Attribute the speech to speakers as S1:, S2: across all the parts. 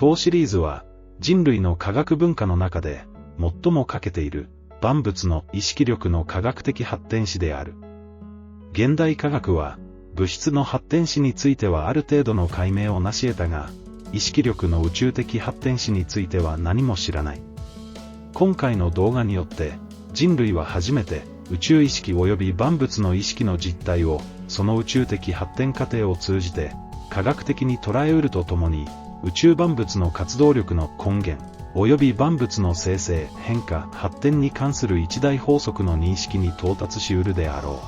S1: 当シリーズは、人類の科学文化の中で、最も欠けている、万物の意識力の科学的発展史である。現代科学は、物質の発展史についてはある程度の解明を成し得たが、意識力の宇宙的発展史については何も知らない。今回の動画によって、人類は初めて、宇宙意識及び万物の意識の実態を、その宇宙的発展過程を通じて、科学的に捉え得るとともに、宇宙万物の活動力の根源、及び万物の生成、変化、発展に関する一大法則の認識に到達し得るであろ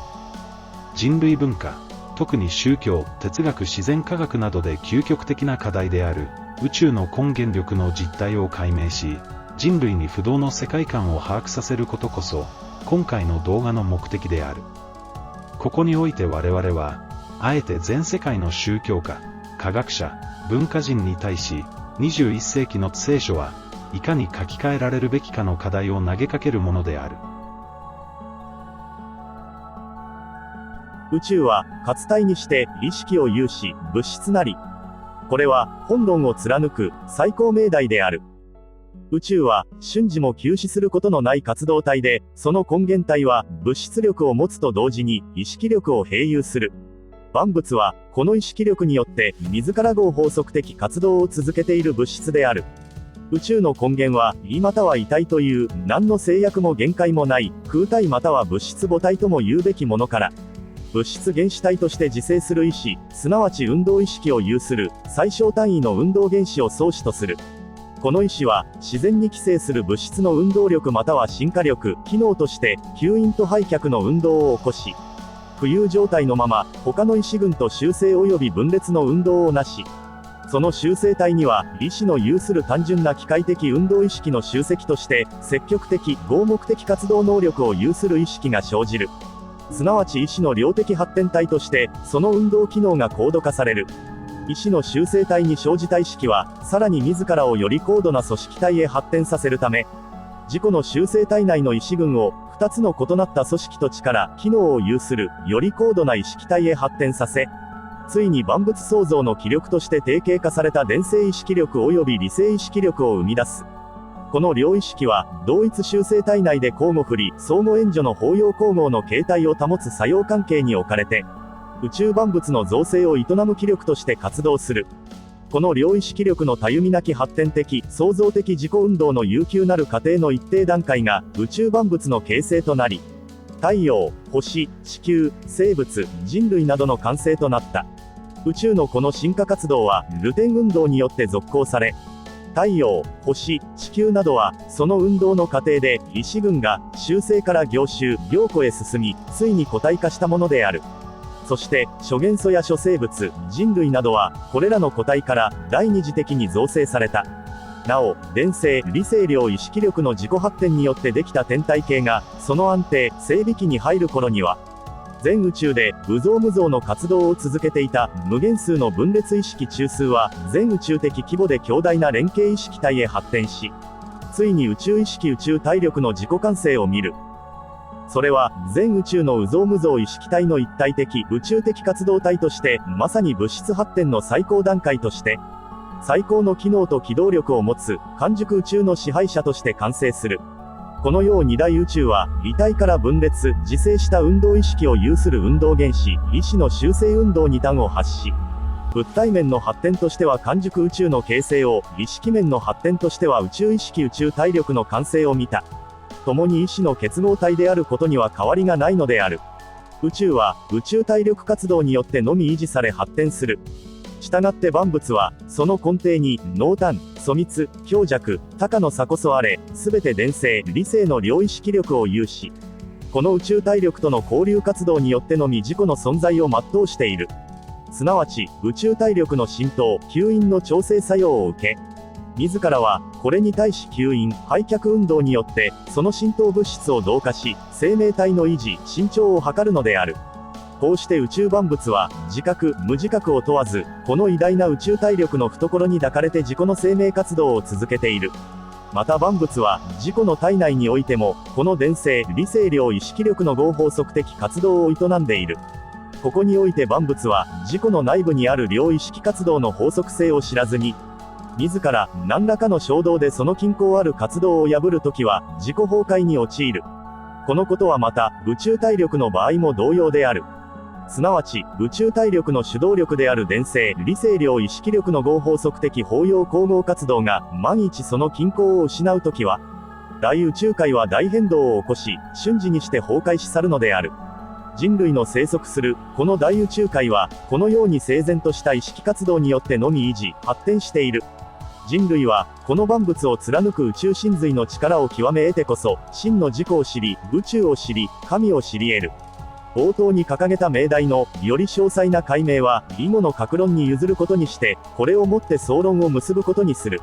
S1: う。人類文化、特に宗教、哲学、自然科学などで究極的な課題である、宇宙の根源力の実態を解明し、人類に不動の世界観を把握させることこそ、今回の動画の目的である。ここにおいて我々は、あえて全世界の宗教家、科学者、文化人に対し、21世紀の聖書はいかに書き換えられるべきかの課題を投げかけるものである。
S2: 宇宙は活体にして意識を有し、物質なり。これは本論を貫く最高命題である。宇宙は瞬時も休止することのない活動体で、その根源体は物質力を持つと同時に意識力を併有する。万物はこの意識力によって自ら合法則的活動を続けている物質である。宇宙の根源は異または異体という何の制約も限界もない空体または物質母体とも言うべきものから、物質原子体として自生する意志、すなわち運動意識を有する最小単位の運動原子を総子とする。この意志は自然に寄生する物質の運動力または進化力、機能として吸引と廃却の運動を起こし、浮遊状態のまま他の意志群と修正及び分裂の運動をなし、その修正体には意志の有する単純な機械的運動意識の集積として積極的合目的活動能力を有する意識が生じる。すなわち意志の量的発展体としてその運動機能が高度化される。意志の修正体に生じた意識はさらに自らをより高度な組織体へ発展させるため、自己の修正体内の意志群を2つの異なった組織と力、機能を有するより高度な意識体へ発展させ、ついに万物創造の気力として定型化された電性意識力及び理性意識力を生み出す。この両意識は同一修正体内で交互不利相互援助の包容交互の形態を保つ作用関係に置かれて、宇宙万物の造成を営む気力として活動する。この両意識力のたゆみなき発展的創造的自己運動の悠久なる過程の一定段階が宇宙万物の形成となり、太陽、星、地球、生物、人類などの完成となった。宇宙のこの進化活動はルテン運動によって続行され、太陽、星、地球などはその運動の過程で意志群が集成から凝集、凝固へ進み、ついに固体化したものである。そして諸元素や諸生物、人類などはこれらの個体から第二次的に造成された。なお電性理性両意識力の自己発展によってできた天体系がその安定整備期に入る頃には、全宇宙で有象無象の活動を続けていた無限数の分裂意識中枢は全宇宙的規模で強大な連携意識体へ発展し、ついに宇宙意識宇宙体力の自己完成を見る。それは全宇宙の有象無象意識体の一体的宇宙的活動体として、まさに物質発展の最高段階として最高の機能と機動力を持つ完熟宇宙の支配者として完成する。このよう二大宇宙は異体から分裂自生した運動意識を有する運動原子意志の修正運動に端を発し、物体面の発展としては完熟宇宙の形成を、意識面の発展としては宇宙意識宇宙体力の完成を見た。共に意志の結合体であることには変わりがないのである。宇宙は宇宙体力活動によってのみ維持され発展する。したがって万物はその根底に濃淡、粗密、強弱、高の差こそあれ、すべて電性理性の両意識力を有し、この宇宙体力との交流活動によってのみ自己の存在を全うしている。すなわち宇宙体力の浸透吸引の調整作用を受け、自らはこれに対し吸引廃却運動によってその浸透物質を同化し、生命体の維持伸長を図るのである。こうして宇宙万物は自覚無自覚を問わず、この偉大な宇宙体力の懐に抱かれて自己の生命活動を続けている。また万物は自己の体内においてもこの電性理性両意識力の合法則的活動を営んでいる。ここにおいて万物は自己の内部にある両意識活動の法則性を知らずに、自ら何らかの衝動でその均衡ある活動を破るときは自己崩壊に陥る。このことはまた宇宙体力の場合も同様である。すなわち宇宙体力の主導力である電星理性量意識力の合法則的包容光合活動が万一その均衡を失うときは、大宇宙界は大変動を起こし瞬時にして崩壊し去るのである。人類の生息するこの大宇宙界はこのように整然とした意識活動によってのみ維持発展している。人類はこの万物を貫く宇宙神髄の力を極め得てこそ真の自己を知り宇宙を知り神を知り得る。冒頭に掲げた命題のより詳細な解明は以後の各論に譲ることにして、これをもって総論を結ぶことにする。